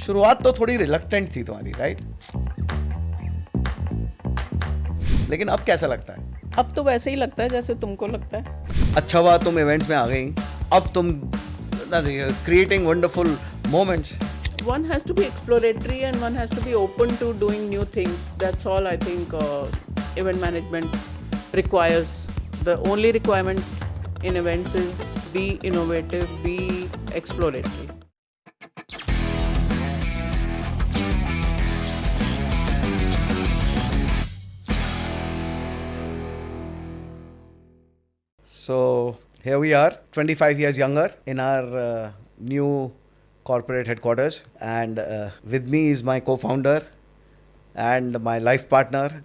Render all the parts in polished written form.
शुरुआत तो थोड़ी रिलक्टेंट थी तुम्हारी, राइट? लेकिन अब कैसा लगता है? अब तो वैसे ही लगता है जैसे तुमको लगता है। अच्छा हुआ तुम इवेंट्स में आ गई, अब तुम creating wonderful moments. One has to be exploratory and one has to be open to doing new things. That's all I think event management requires. The only requirement in events is be innovative, be exploratory. So here we are, 25 years younger, in our new corporate headquarters, and with me is my co-founder and my life partner,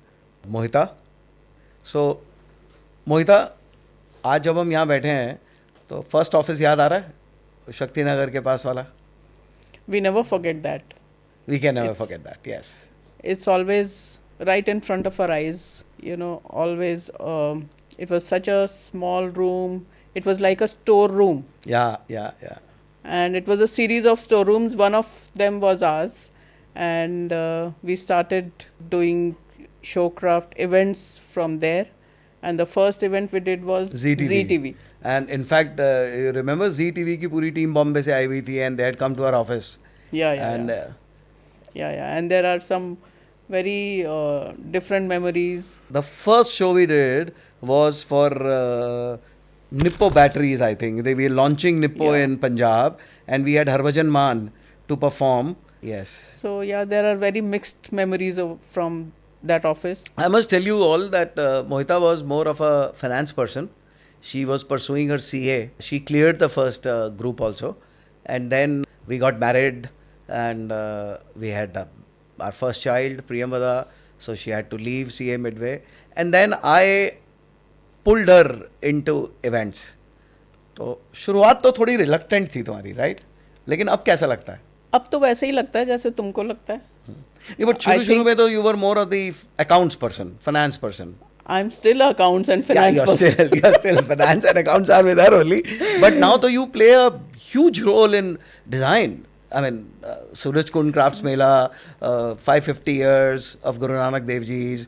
Mohita. So मोहिता, आज जब हम यहाँ बैठे हैं तो first office याद आ रहा है, शक्ति नगर के पास वाला? We never forget that. We can never It's- forget that, yes. It's always right in front of our eyes, always. It was such a small room. It was like a storeroom. Yeah. And it was a series of storerooms. One of them was ours. And we started doing showcraft events from there. And the first event we did was ZTV. And in fact, you remember ZTV की पूरी team Bombay से आई हुई थी and they had come to our office. Yeah. And And there are some very different memories. the first show we did was for Nippo batteries, I think. They were launching Nippo Yeah. in Punjab, and we had Harbhajan Maan to perform. Yes. So yeah, there are very mixed memories from that office. I must tell you all that Mohita was more of a finance person. She was pursuing her CA. She cleared the first group also. And then we got married and we had our first child, Priyamvada. So she had to leave CA midway. And then I pulled her into events. तो शुरुआत तो थोड़ी reluctant थी तुम्हारी, right? लेकिन अब कैसा लगता है? अब तो वैसे ही लगता है जैसे तुमको लगता है. नहीं, बट शुरू में तो you were more of the accounts person, finance person. I'm still accounts and finance Yeah, person. you're still finance and accounts are with her only. But now though you play a huge role in design. I mean, Suraj Kund Crafts Mela, 550 years of Guru Nanak Dev Ji's,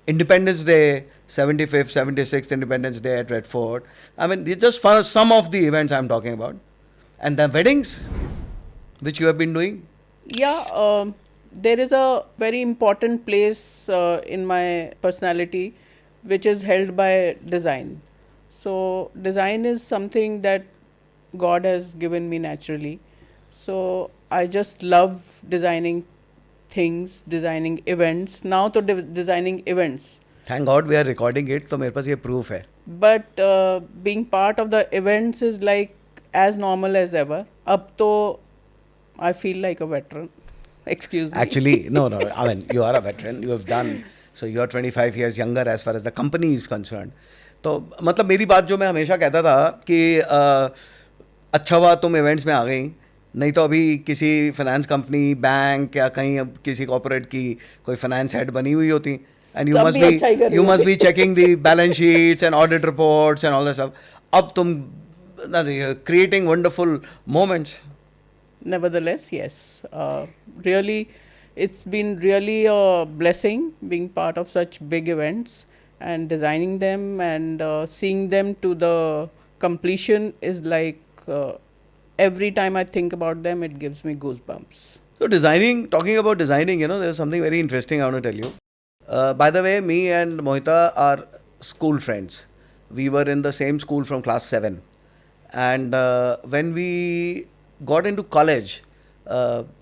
Independence Day, 75th, 76th Independence Day at Red Fort. I mean, just for some of the events I'm talking about. And the weddings, which you have been doing. Yeah, there is a very important place in my personality which is held by design. So design is something that God has given me naturally. So I just love designing things, designing events. Now to designing events. Thank God we are recording it, so मेरे पास ये proof है. But being part of the events is like as normal as ever. Up to I feel like a veteran. Excuse me. Actually, no. I mean, you are a veteran. You have done. So you are 25 years younger as far as the company is concerned. तो मतलब मेरी बात जो मैं हमेशा कहता था कि अच्छा हुआ तुम इवेंट्स में आ गई, नहीं तो अभी किसी फाइनेंस कंपनी, बैंक या कहीं अब किसी कॉर्पोरेट की कोई फाइनेंस हेड बनी हुई होती. And you सब must भी अच्छा ही कर रही you must होती. be checking the balance sheets and audit reports and all that stuff. अब तुम creating wonderful moments. Nevertheless, yes. Really, it's been really a blessing being part of such big events and designing them and seeing them to the completion is like every time I think about them, it gives me goosebumps. So talking about designing, there's something very interesting I want to tell you. By the way, me and Mohita are school friends. We were in the same school from class 7. And when we got into college,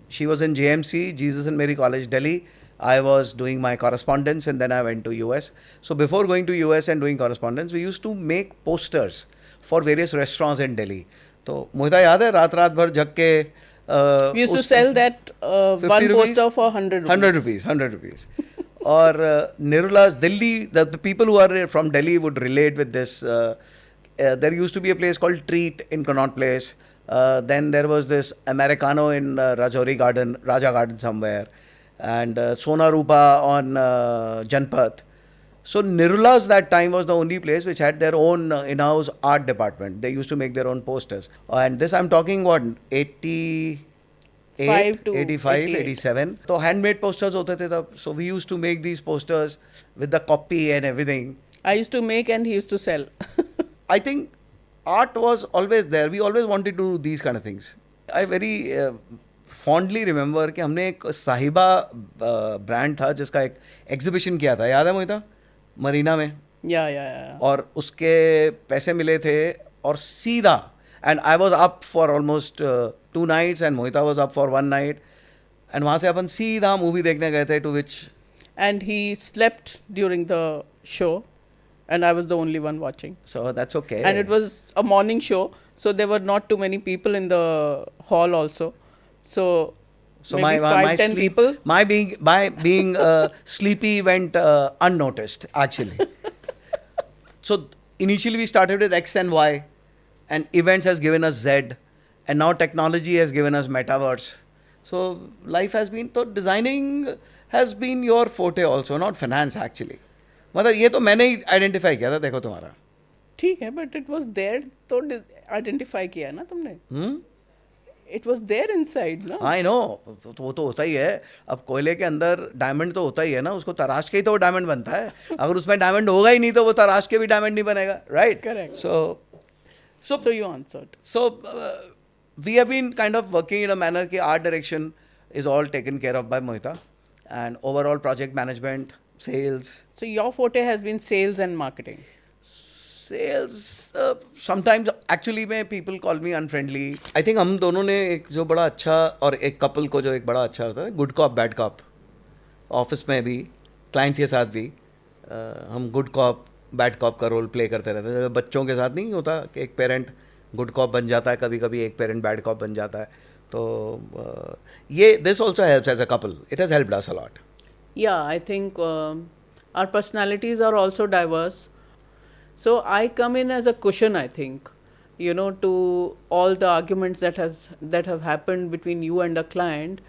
she was in JMC, Jesus and Mary College, Delhi. I was doing my correspondence and then I went to US. So before going to US and doing correspondence, we used to make posters for various restaurants in Delhi. तो मोहिता याद है रात भर जग के We used to sell that 50 one rupees? poster for 100 rupees. 100 rupees. Or Nirula's Delhi, the people who are from Delhi would relate with this. There used to be a place called Treat in Connaught Place. Then there was this Americano in Rajouri Garden, Raja Garden somewhere. And Sona Rupa on Janpath. So Nirula's that time was the only place which had their own in-house art department. They used to make their own posters. And this I'm talking what, 80, 5 to 85, 88. 87. तो handmade posters होते थे तब. So we used to make these posters with the copy and everything. I used to make and he used to sell. I think art was always there. We always wanted to do these kind of things. I very fondly remember कि हमने एक साहिबा brand था जिसका एक exhibition किया था. याद है मोहिता? मरीना में. Yeah, yeah, yeah. और उसके पैसे मिले थे और सीधा and I was up for almost 2 nights and Mohita was up for 1 night and वहाँ से अपन सीधा मूवी देखने गए थे to which And he slept during the show, and I was the only one watching. So that's okay. And it was a morning show, so there were not too many people in the hall also. So, So maybe my 5-10 sleep, people. my being sleepy went unnoticed actually. So initially we started with X and Y, and events has given us Z, and now technology has given us metaverse. So life has been, so designing has been your forte also, not finance actually. मतलब ये तो मैंने ही identify किया था. देखो तुम्हारा. ठीक है, but it was there, तो identify किया ना तुमने. हम्म. It was there inside, ना. I know. तो वो तो होता ही है. अब कोयले के अंदर डायमंड तो होता ही है ना. उसको तराश के ही तो वो डायमंड बनता है. अगर उसमें डायमंड होगा ही नहीं तो वो तराश के भी डायमंड नहीं बनेगा. Right. Correct. So So you answered. So we have been kind of working in a manner कि art direction is all taken care of by Mohita, and overall project management, sales. So your forte has been sales and marketing. Sales, sometimes actually में people call me unfriendly. I think हम दोनों ने एक जो बड़ा अच्छा, और एक couple को जो एक बड़ा अच्छा होता है, good cop bad cop, office में भी, clients के साथ भी, हम good cop bad cop का रोल प्ले करते रहते हैं. बच्चों के साथ नहीं होता कि एक पेरेंट गुड कॉप बन जाता है, कभी कभी एक पेरेंट बैड कॉप बन जाता है. तो ये this also helps as a couple. It has helped us a lot. Yeah, I think our personalities are also diverse. So I come in as a cushion, I think, to all the arguments that have happened between you and the client.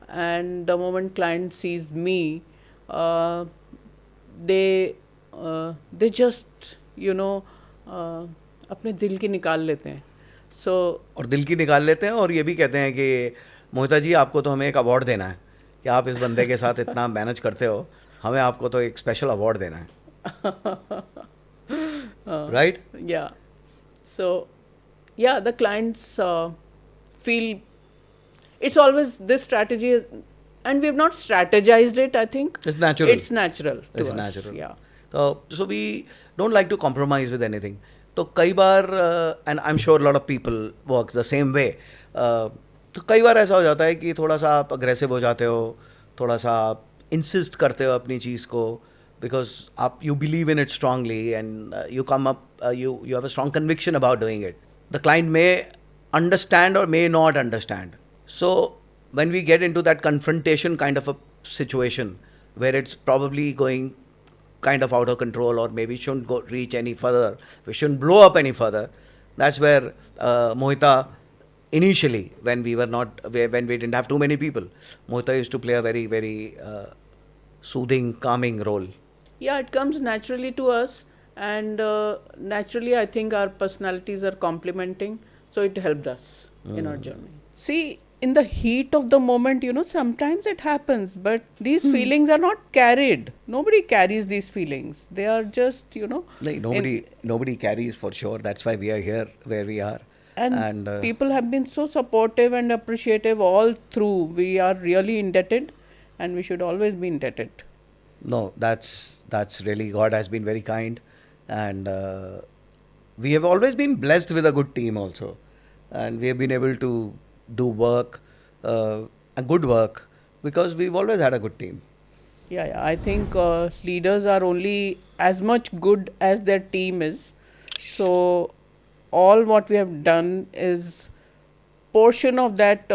And the moment client sees me, they just अपने दिल की निकाल लेते हैं. So और दिल की निकाल लेते हैं और ये भी कहते हैं कि मोहिता जी आपको तो हमें एक अवार्ड देना है कि आप इस बंदे के साथ इतना मैनेज करते हो. हमें आपको तो एक स्पेशल अवार्ड देना है. Right. yeah. So yeah, the clients feel it's always this strategy, and we have not strategized it. I think It's natural. It's natural to It's us. natural. Yeah. So we don't like to compromise with anything. तो कई बार and I am sure lot of people work the same way. तो कई बार ऐसा हो जाता है कि थोड़ा सा आप अग्रेसिव हो जाते हो, थोड़ा सा आप इंसिस्ट करते हो अपनी चीज़ को, बिकॉज आप you believe in it strongly and you come up you have a strong conviction about doing it. The client may understand और may not understand. So when we get into that confrontation kind of a situation where it's probably going kind of out of control, or maybe shouldn't reach any further, we shouldn't blow up any further, that's where Mohita initially, when we didn't have too many people, Mohita used to play a very, very soothing, calming role. Yeah, it comes naturally to us, and naturally I think our personalities are complementing, so it helped us in our journey. See, in the heat of the moment, sometimes it happens, but these feelings are not carried. Nobody carries these feelings. They are just, Nobody carries, for sure. That's why we are here where we are. And people have been so supportive and appreciative all through. We are really indebted, and we should always be indebted. No, that's really, God has been very kind, and we have always been blessed with a good team also, and we have been able to do work, a good work, because we've always had a good team. Yeah. I think leaders are only as much good as their team is. So all what we have done is portion of that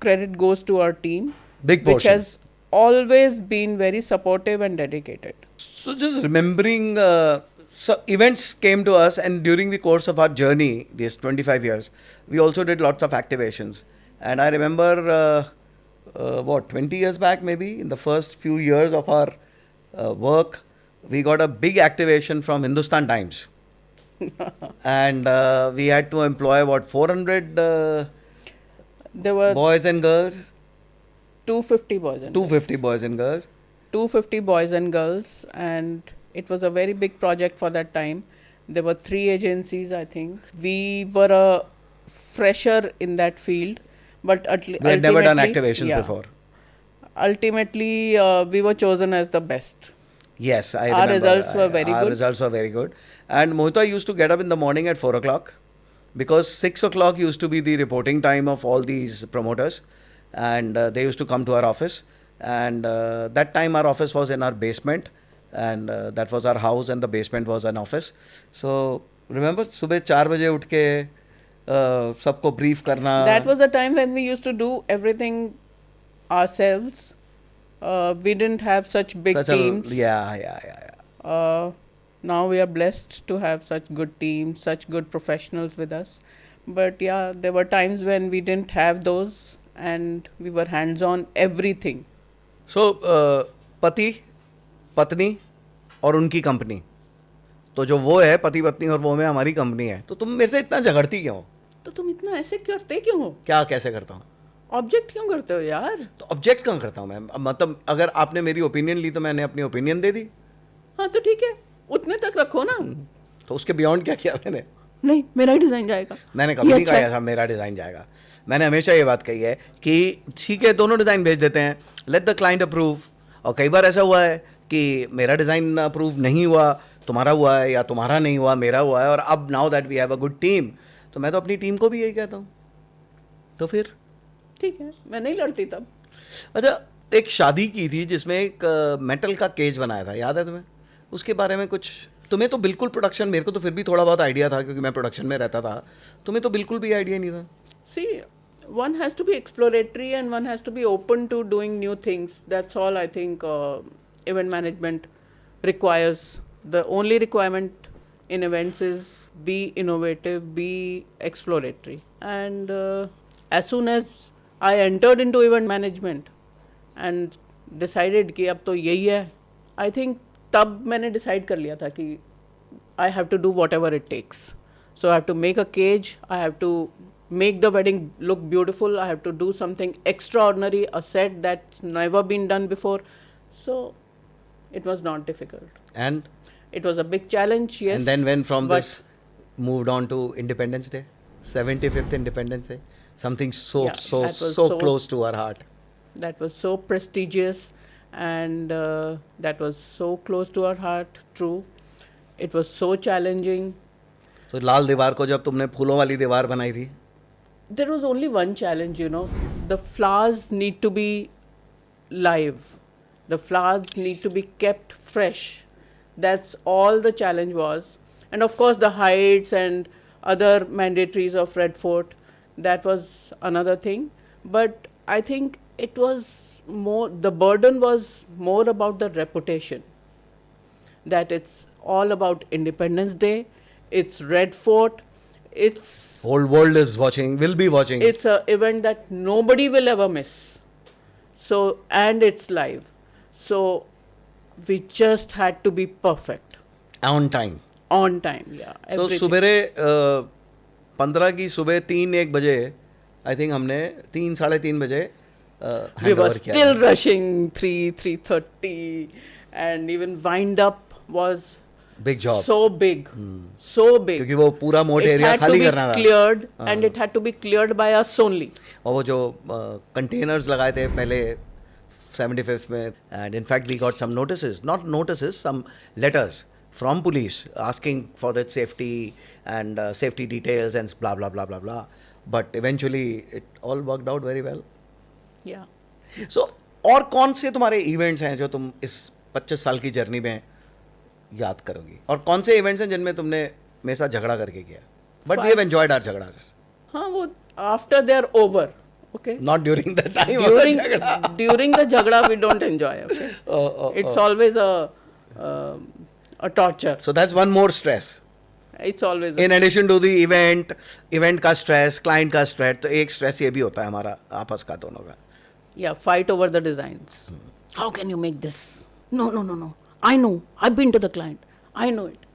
credit goes to our team, Big portion. which has always been very supportive and dedicated. So just remembering, so events came to us, and during the course of our journey, these 25 years, we also did lots of activations. And I remember, 20 years back maybe, in the first few years of our work, we got a big activation from Hindustan Times. And we had to employ 400 There were Boys and girls? 250 boys and 250 boys and girls. 250 boys and girls, and it was a very big project for that time. There were 3 agencies, I think. We were a fresher in that field, but We had never done ultimately- activations yeah. before. Ultimately, we were chosen as the best. Yes, I Our remember. results were very Our good. results were very good. And Mohita used to get up in the morning at 4 o'clock because 6 o'clock used to be the reporting time of all these promoters. And they used to come to our office. And that time our office was in our basement. And that was our house and the basement was an office. So remember, सुबह 4 बजे उठ के सबको brief करना. That was the time when we used to do everything ourselves. We didn't have such big such teams. Yeah. Now we are blessed to have such good teams, such good professionals with us. But yeah, there were times when we didn't have those and we were hands on everything. सो पति पत्नी और उनकी company, तो जो वो है पति पत्नी और वो में हमारी कंपनी है, तो तुम मेरे से इतना झगड़ती क्यों हो? तो तुम इतना ऐसे करते क्यों हो? क्या कैसे करता हूँ? ऑब्जेक्ट क्यों करते हो यार? तो ऑब्जेक्ट क्यों करता हूँ मैं? मतलब अगर आपने मेरी ओपिनियन ली तो मैंने अपनी ओपिनियन दे दी, हाँ तो ठीक है, उतने तक रखो ना. तो उसके बियॉन्ड क्या किया मैंने? नहीं, मेरा ही डिजाइन जाएगा. मैंने कभी ये नहीं अच्छा कहा है. ऐसा मेरा डिज़ाइन जाएगा. मैंने हमेशा ये बात कही है कि ठीक है दोनों डिज़ाइन भेज देते हैं, लेट द क्लाइंट अप्रूव. और कई बार ऐसा हुआ है कि मेरा डिज़ाइन अप्रूव नहीं हुआ, तुम्हारा हुआ है, या तुम्हारा नहीं हुआ मेरा हुआ है. और अब now that we have a good team, तो मैं तो अपनी टीम को भी यही कहता हूँ. तो फिर ठीक है, मैं नहीं लड़ती तब. अच्छा, एक शादी की थी जिसमें एक मेटल का केज बनाया था, याद है तुम्हें? उसके बारे में कुछ, तुम्हें तो बिल्कुल प्रोडक्शन, मेरे को तो फिर भी थोड़ा बहुत आइडिया था क्योंकि मैं प्रोडक्शन में रहता था, तुम्हें तो बिल्कुल भी आइडिया नहीं था. See, one has to be exploratory and one has to be open to doing new things. That's all I think event management requires. The only requirement in events is be innovative, be exploratory. And as soon as I entered into event management and decided कि अब तो यही है, I think तब मैंने decide कर लिया था कि I have to do whatever it takes. So I have to make a cage, I have to make the wedding look beautiful, I have to do something extraordinary, a set that's never been done before. So it was not difficult. And It was a big challenge, yes. and then when from but this moved on to Independence Day, 75th Independence Day, something so Yeah, so that was so so- close to our heart. that was so prestigious and that was so close to our heart, true. It was so challenging. तो लाल दीवार को जब तुमने फूलों वाली दीवार बनाई थी, There was only one challenge, you know. The flowers need to be live. The flowers need to be kept fresh. That's all the challenge was. And of course, the heights and other mandatories of Red Fort, that was another thing. But I think it was more, the burden was more about the reputation. That it's all about Independence Day, it's Red Fort, it's whole world is watching, will be watching. it's a event that nobody will ever miss. So and it's live. So we just had to be perfect on time. on time. Yeah. So everything. सुबेरे 15 की सुबह 3-1 बजे, I think हमने 3-3:30 बजे we hand were over किया. still rushing 3:30 and even wind up was big job, so big, so big. क्योंकि वो पूरा मोट It एरिया had to खाली be करना था. cleared and it had to be cleared by us only. और वो जो कंटेनर्स लगाए थे पहले 75th में, and in fact we got some notices, not notices, some letters from police asking for that safety and safety details and blah blah blah blah blah, but eventually it all worked out very well. Yeah. So और कौन से तुम्हारे events हैं जो तुम इस 25 साल की जर्नी में याद करोगी, और कौन से इवेंट्स हैं जिनमें तुमने मेरे साथ झगड़ा करके किया, but we have enjoyed our झगड़ास, हाँ वो after they're over. Okay. not during the time of during the झगड़ा. during the jagda we don't enjoy. Okay. It's always a torture. So that's one more stress. It's always In addition to the event का stress, client का stress, तो एक stress ये भी होता है हमारा आपस का दोनों का. yeah, fight over the designs. How can you make this? No. I know. I've been to the client. I know it.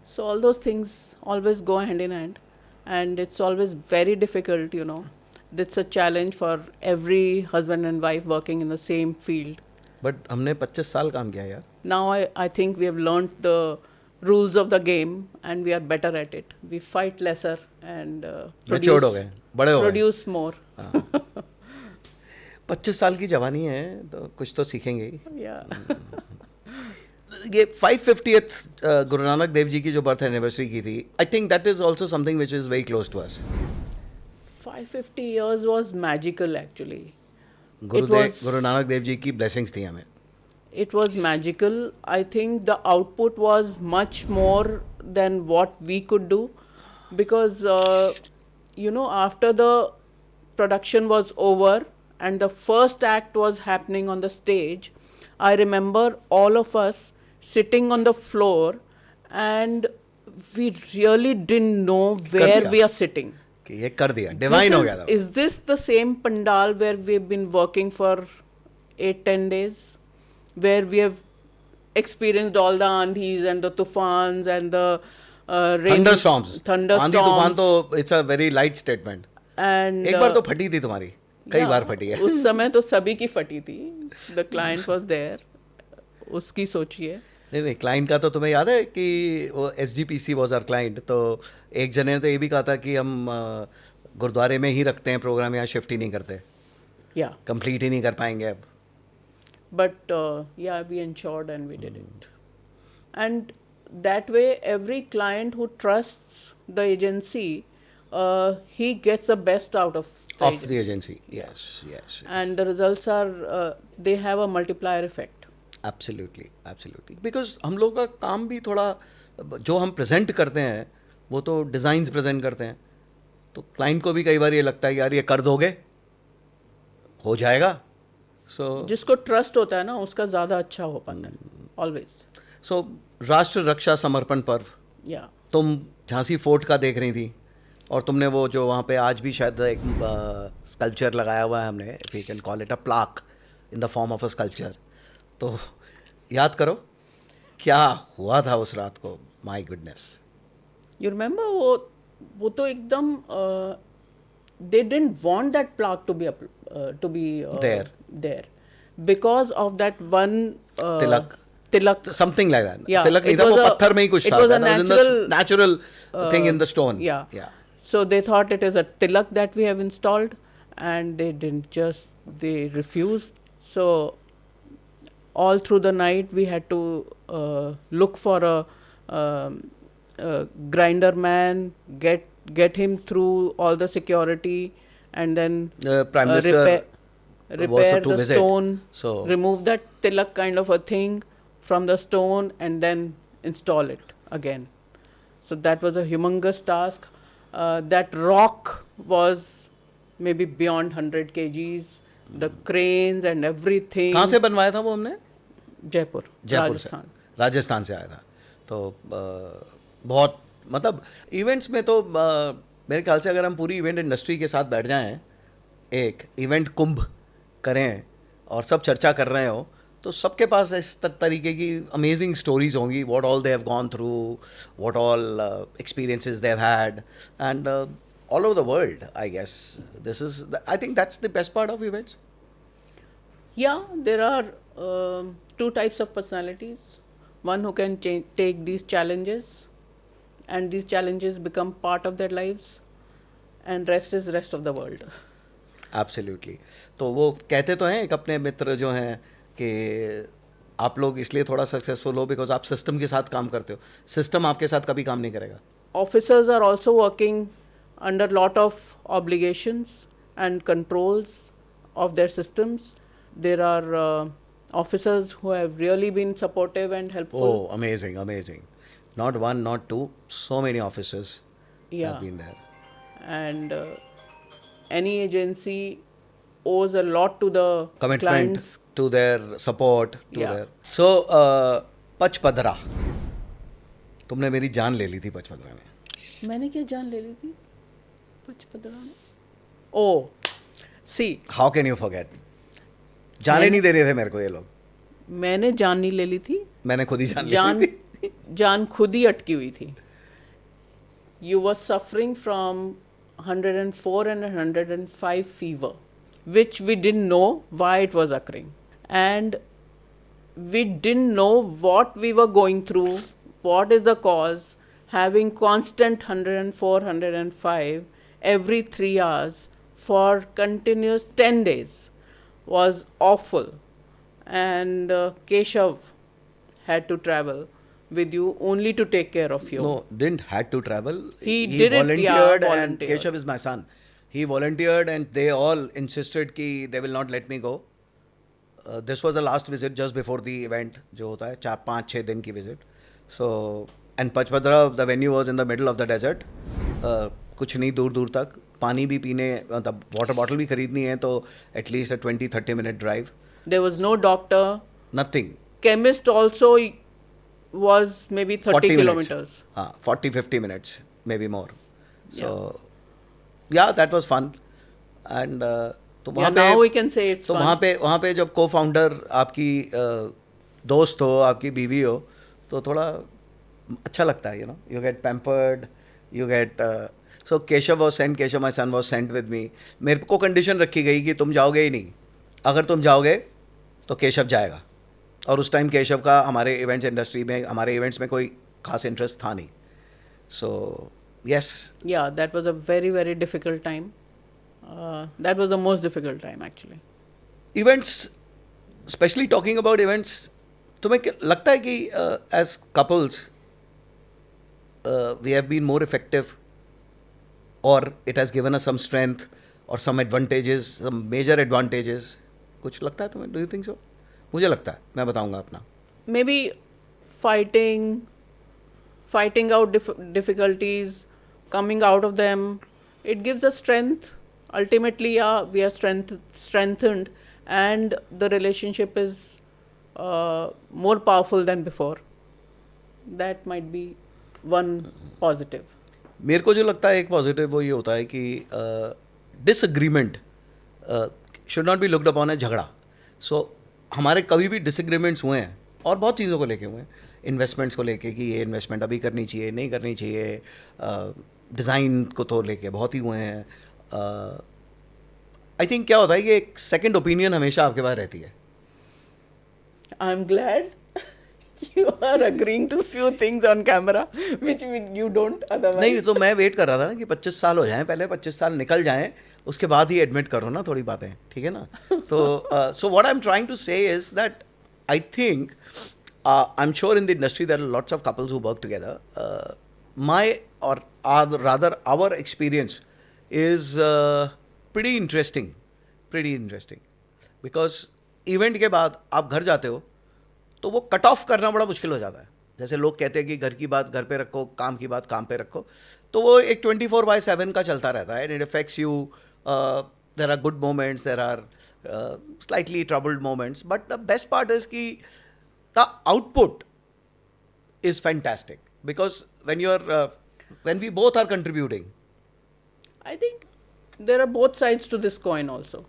So all those things always go hand in hand, and it's always very difficult, you know. that's a challenge for every husband and wife working in the same field. But हमने 25 साल काम किया यार. Now I think we have learnt the rules of the game and we are better at it. We fight lesser and Matured हो गए, बड़े हो गए. produce more. 25 साल की जवानी है तो कुछ तो सीखेंगे ही. Yeah. ये 550th गुरु नानक देव जी की जो बर्थ एनिवर्सरी की थी, I think that is also something which is very close to us. 550 years was magical actually. Guru Nanak Dev ji की ब्लेसिंग्स थी हमें. It was magical. I think the output was much more than what we could do because, after the production was over and the first act was happening on the stage, I remember all of us sitting on the floor and we really didn't know where we are sitting. कि ये कर दिया, divine हो गया था. Is this the same pandal where we've been working for 8-10 days? Where we have experienced all the andhis and the tufans and the rain, thunderstorms. आंधी तूफान तो it's a very light statement. and एक बार तो फटी थी तुम्हारी, कई yeah, बार फटी है. उस समय तो सभी की फटी थी. The client was there. उसकी सोचिए. नहीं, क्लाइंट का तो तुम्हें याद है कि वो SGPC वाज आवर क्लाइंट. तो एक जने ने तो ये भी कहा था कि हम गुरुद्वारे में ही रखते हैं प्रोग्राम, यहाँ शिफ्ट ही नहीं करते, Yeah. कंप्लीट ही नहीं कर पाएंगे अब. But we ensured and we did it. And that way, every client who trusts the agency, he gets the best out of the agency. Yes. And the results are, they have a multiplier effect. Absolutely. Because हम लोग का काम भी थोड़ा, जो हम present करते हैं वो तो डिज़ाइंस प्रेजेंट करते हैं, तो क्लाइंट को भी कई बार ये लगता है कि यार ये कर दोगे, हो जाएगा. जिसको ट्रस्ट होता है ना उसका ज़्यादा अच्छा हो पाता है. ऑलवेज. सो राष्ट्र रक्षा समर्पण पर्व, तुम झांसी फोर्ट का देख रही थी और तुमने वो जो वहाँ पे आज भी शायद एक स्कल्पचर लगाया हुआ है हमने, if you can call it a plaque in the form of a sculpture. तो याद करो क्या हुआ था उस रात को. My goodness. यू रिमेंबर वो तो एकदम they didn't want that plaque to be there because of that one tilak, something like that. Yeah, tilak नहीं था, वो पत्थर में ही कुछ था. It was a natural thing in the stone. Yeah. So they thought it is a tilak that we have installed and they refused. So all through the night we had to look for a grinder man, get him through all the security and then Prime Minister repair the visit. stone, so remove that tilak kind of a thing from the stone and then install it again. So that was a humongous task. That rock was maybe beyond 100 kgs. The cranes and everything. कहाँ से बनवाया था वो हमने? जयपुर राजस्थान से आया था. तो बहुत मतलब इवेंट्स में तो मेरे ख्याल से अगर हम पूरी इवेंट इंडस्ट्री के साथ बैठ जाएं, एक इवेंट कुंभ करें और सब चर्चा कर रहे हो, तो सबके पास इस तरीके की अमेजिंग स्टोरीज होंगी. What all they have gone through, what all experiences they have had, and all over the world. I guess this is, I think that's the best part of events. Yeah, there are two types of personalities. One who can take these challenges and these challenges become part of their lives, and rest is rest of the world. Absolutely. तो वो कहते तो हैं एक अपने मित्र जो हैं कि आप लोग इसलिए थोड़ा सक्सेसफुल हो बिकॉज आप सिस्टम के साथ काम करते हो. सिस्टम आपके साथ कभी काम नहीं करेगा. Officers are also working under lot of obligations and controls of their systems. There are officers who have really been supportive and helpful. Oh, amazing. Not one, not two, so many officers have been there. And any agency owes a lot to the commitment, clients. to their support, to their. So, Pachpadra, तुमने मेरी जान ले ली थी पचपदरा में. मैंने क्या जान ले ली थी पचपदरा में? Oh, see. How can you forget? जाने नहीं दे रहे थे मेरे को ये लोग. मैंने जान नहीं ले ली थी. मैंने खुद ही जान ले ली थी. जान खुद ही अटकी हुई थी. You were suffering from 104 and 105 fever, which we didn't know why it was occurring. And we didn't know what we were going through, what is the cause. Having constant 104, 105 every 3 hours for continuous 10 days was awful. And Keshav had to travel with you only to take care of you. No, didn't had to travel. He did it, volunteered, yeah, and volunteered. Keshav is my son. He volunteered, and they all insisted कि they will not let me go. This was the last visit just before the event, जो होता है 4-5-6 दिन की visit. So and Pachpadra, the venue was in the middle of the desert. कुछ नहीं दूर दूर तक पानी भी पीने मतलब वाटर बॉटल भी खरीदनी है तो at least a 20-30 minute drive. There was no doctor. Nothing. Chemist also was maybe 30 kilometers. 40-50 minutes, maybe more. So, yeah, that was fun. And तो वहाँ पे now we can say it's तो fun. वहाँ पे जब co-founder आपकी दोस्त हो, आपकी बीवी हो, तो थोड़ा अच्छा लगता है, you know. You get pampered, you get so Keshav was sent, Keshav my son was sent with me. मेरे को कंडीशन रखी गई कि तुम जाओगे ही नहीं. अगर तुम जाओगे तो केशव जाएगा. और उस टाइम केशव का हमारे इवेंट्स इंडस्ट्री में हमारे इवेंट्स में कोई खास इंटरेस्ट था नहीं. So yes. Yeah, that was a very, very difficult time. That was the most difficult time actually. Events specially talking about events तुम्हें लगता है कि as couples we have been more effective और it has given us some strength और some advantages, some major advantages? कुछ लगता है तुम्हें? Do you think so? मुझे लगता है, मैं बताऊंगा अपना. Maybe fighting out difficulties, coming out of them, it gives us strength. Ultimately, yeah, we are strengthened, and the relationship is more powerful than before. That might be one positive. मेरे को जो लगता है एक पॉजिटिव वो ये होता है कि disagreement should not be looked upon a झगड़ा. सो हमारे कभी भी डिसएग्रीमेंट्स हुए हैं और बहुत चीज़ों को लेके हुए हैं. इन्वेस्टमेंट्स को लेके कि ये इन्वेस्टमेंट अभी करनी चाहिए नहीं करनी चाहिए, डिज़ाइन को तो लेके बहुत ही हुए हैं. आई थिंक क्या होता है कि एक सेकंड ओपिनियन हमेशा आपके पास रहती है. I'm glad you are agreeing to few things on camera, which you don't otherwise. नहीं तो मैं वेट कर रहा था ना कि 25 साल हो जाएं, पहले 25 साल निकल जाएं, उसके बाद ही एडमिट करो ना थोड़ी बातें, ठीक है ना. तो so what I am trying to say is that I think I am sure in the industry there are lots of couples who work together. My और rather our experience is pretty interesting because event के बाद आप घर जाते हो तो वो cut off करना बड़ा मुश्किल हो जाता है. जैसे लोग कहते हैं कि घर की बात घर पे रखो, काम की बात काम पे रखो, तो वो एक 24/7 का चलता रहता है. And it affects you. There are good moments, there are slightly troubled moments, but the best part is कि the output is fantastic because when we both are contributing. I think there are both sides to this coin also.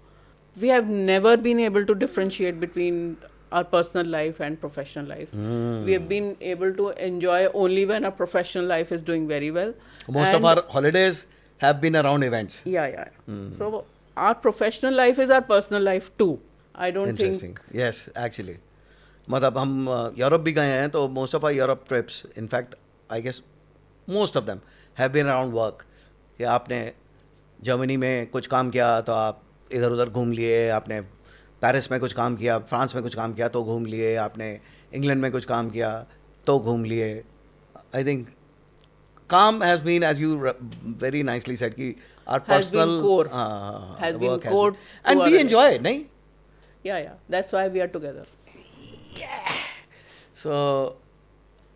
We have never been able to differentiate between our personal life and professional life. We have been able to enjoy only when our professional life is doing very well. Most of our holidays have been around events. Yeah. So our professional life is our personal life too. I don't Interesting. think. Yes, actually. मतलब हम Europe भी गए हैं तो most of our Europe trips, in fact I guess most of them have been around work. या आपने Germany में कुछ काम किया तो आप इधर उधर घूम लिए, आपने पेरिस में कुछ काम किया, फ्रांस में कुछ काम किया तो घूम लिए, आपने इंग्लैंड में कुछ काम किया तो घूम लिए. आई थिंक काम has been, as you very nicely said, कि आर Has been personal core. Has been core to and our we enjoy. नहीं Yeah. That's why we are together. So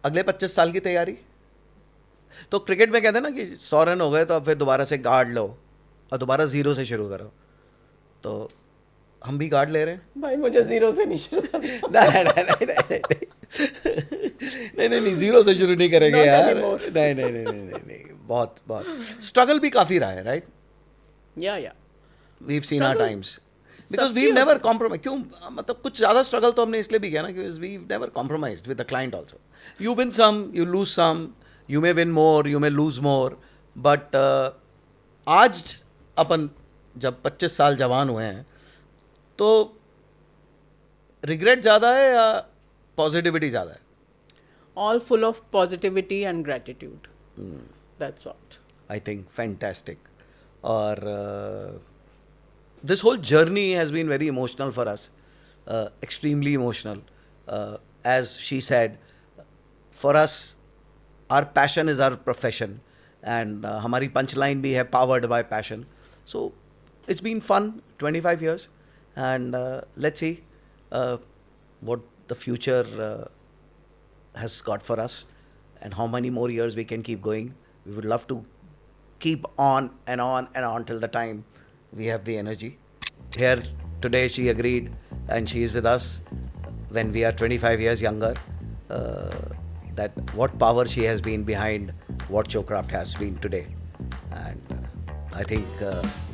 अगले 25 साल की तैयारी. तो क्रिकेट में कहते हैं ना कि 100 रन हो गए तो अब फिर दोबारा से गार्ड लो और दोबारा जीरो से शुरू करो. तो हम भी गार्ड ले रहे हैं. भाई मुझे जीरो से नहीं शुरू करना. नहीं जीरो से शुरू नहीं करेंगे Not यार. anymore. नहीं बहुत स्ट्रगल भी काफ़ी रहा है, right. Yeah. We've seen our Struggle times because सबकी वी नेवर होती है. कॉम्प्रोमाइज. क्यों मतलब कुछ ज़्यादा स्ट्रगल तो हमने इसलिए भी किया ना कि we never compromised with the client also. You win some, you lose some, you may win more, you may lose more, but आज अपन जब 25 साल जवान हुए हैं तो रिग्रेट ज़्यादा है या पॉजिटिविटी ज़्यादा है? All full of positivity and gratitude. That's what. I think fantastic. Or this whole journey has been very emotional for us, extremely emotional. As she said, for us, our passion is our profession, and हमारी punchline भी है powered by passion. So it's been fun, 25 years, and let's see what the future has got for us and how many more years we can keep going. We would love to keep on and on and on till the time we have the energy. Here today she agreed and she is with us when we are 25 years younger. That what power she has been behind what Showcraft has been today. And I think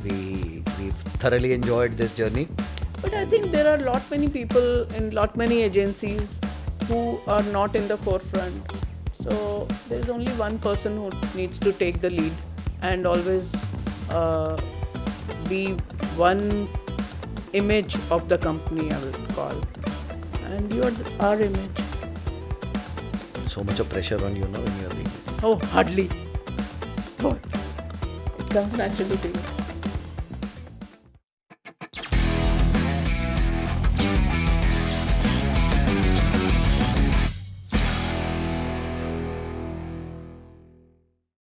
we've thoroughly enjoyed this journey. But I think there are lot many people in lot many agencies who are not in the forefront. So there's only one person who needs to take the lead and always be one image of the company, I will call. And you are our image. So much of pressure on you now when you are being. Oh, hardly. What? It comes naturally to you.